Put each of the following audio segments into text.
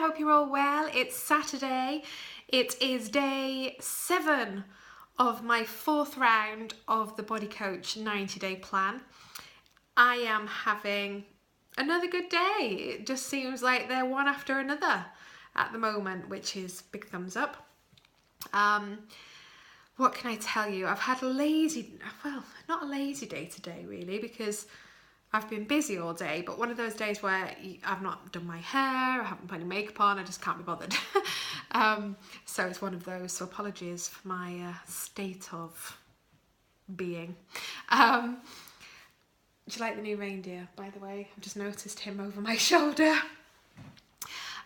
hope you're all well. It's Saturday. It is day 7 of my 4th round of the Body Coach 90-day plan. I am having another good day. It just seems like they're one after another at the moment, which is big thumbs up. What can I tell you? I've had not a lazy day today really, because I've been busy all day, but one of those days where I've not done my hair, I haven't put any makeup on, I just can't be bothered. So it's one of those, so apologies for my state of being. Do you like the new reindeer, by the way? I've just noticed him over my shoulder.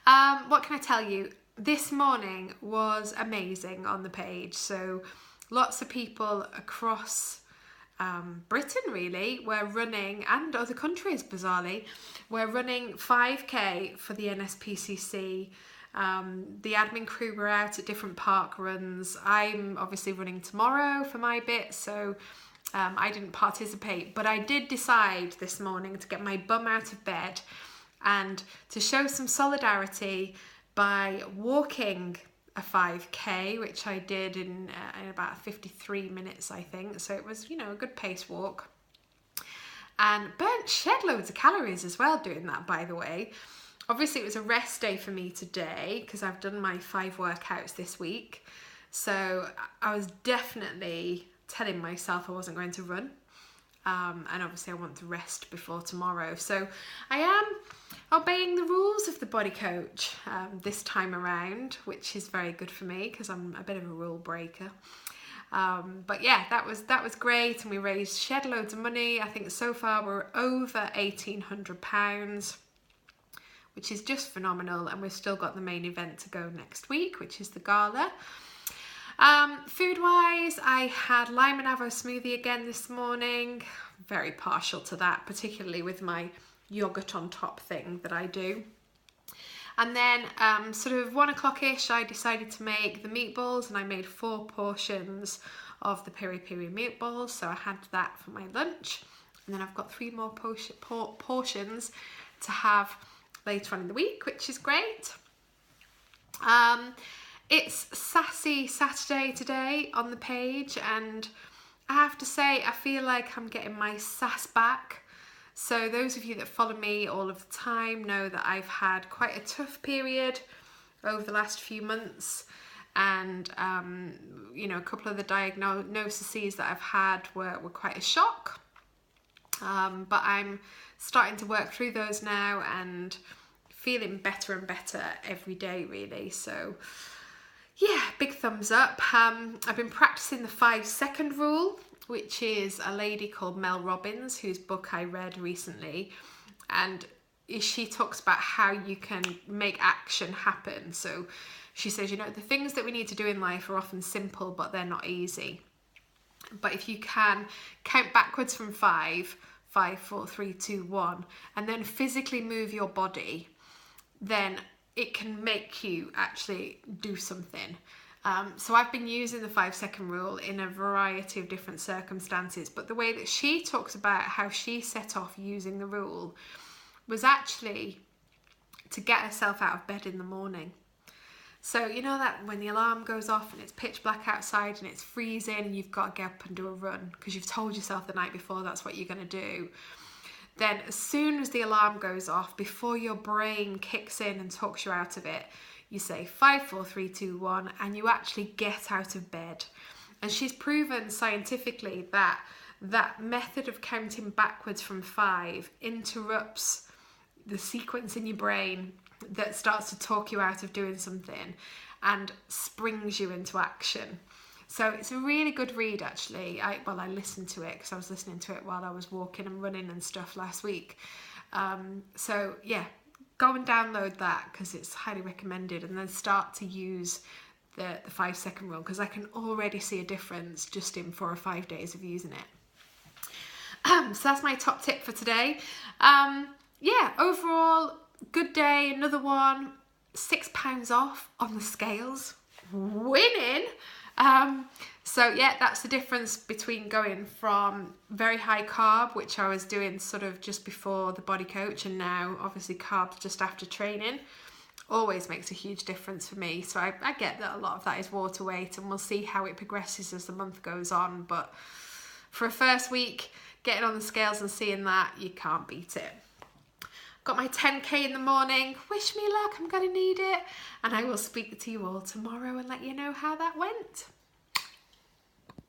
What can I tell you? This morning was amazing on the page. So lots of people across Britain really were running, and other countries bizarrely, were running 5k for the NSPCC. The admin crew were out at different park runs. I'm obviously running tomorrow for my bit, so I didn't participate, but I did decide this morning to get my bum out of bed and to show some solidarity by walking a 5k, which I did in about 53 minutes, I think. So it was, you know, a good pace walk, and shed loads of calories as well doing that, by the way. Obviously it was a rest day for me today because I've done my 5 workouts this week. So I was definitely telling myself I wasn't going to run. And obviously I want to rest before tomorrow. So I am obeying the rules of the Body Coach this time around, which is very good for me because I'm a bit of a rule breaker. But yeah, that was great, and we raised shed loads of money. I think so far we're over £1,800, which is just phenomenal, and we've still got the main event to go next week, which is the gala. Food-wise, I had lime and avo smoothie again this morning. Very partial to that, particularly with my yogurt on top thing that I do. And then sort of 1 o'clock-ish, I decided to make the meatballs, and I made 4 portions of the peri-peri meatballs. So I had that for my lunch, and then I've got 3 more portions to have later on in the week, which is great. It's Sassy Saturday today on the page, and I have to say I feel like I'm getting my sass back. So those of you that follow me all of the time know that I've had quite a tough period over the last few months, and you know, a couple of the diagnoses that I've had were quite a shock, but I'm starting to work through those now and feeling better and better every day really. So yeah, big thumbs up. I've been practicing the 5-second rule, which is a lady called Mel Robbin, whose book I read recently, and she talks about how you can make action happen. So she says, you know, the things that we need to do in life are often simple, but they're not easy. But if you can count backwards from 5, 4, 3, 2, 1, and then physically move your body, then it can make you actually do something. So I've been using the 5-second rule in a variety of different circumstances, but the way that she talks about how she set off using the rule was actually to get herself out of bed in the morning. So you know that when the alarm goes off and it's pitch black outside and it's freezing and you've got to get up and do a run because you've told yourself the night before that's what you're going to do, then as soon as the alarm goes off, before your brain kicks in and talks you out of it, you say 5, 4, 3, 2, 1, and you actually get out of bed. And she's proven scientifically that that method of counting backwards from 5 interrupts the sequence in your brain that starts to talk you out of doing something and springs you into action. So it's a really good read actually. I listened to it because I was listening to it while I was walking and running and stuff last week. So yeah, go and download that because it's highly recommended, and then start to use the 5-second rule, because I can already see a difference just in 4 or 5 days of using it. So that's my top tip for today. Yeah, overall, good day, another one, £6 off on the scales, winning. So yeah, that's the difference between going from very high carb, which I was doing sort of just before the Body Coach, and now obviously carbs just after training, always makes a huge difference for me. So I get that a lot of that is water weight, and we'll see how it progresses as the month goes on. But for a first week, getting on the scales and seeing that, you can't beat it. Got my 10k in the morning. Wish me luck, I'm gonna need it. And I will speak to you all tomorrow and let you know how that went.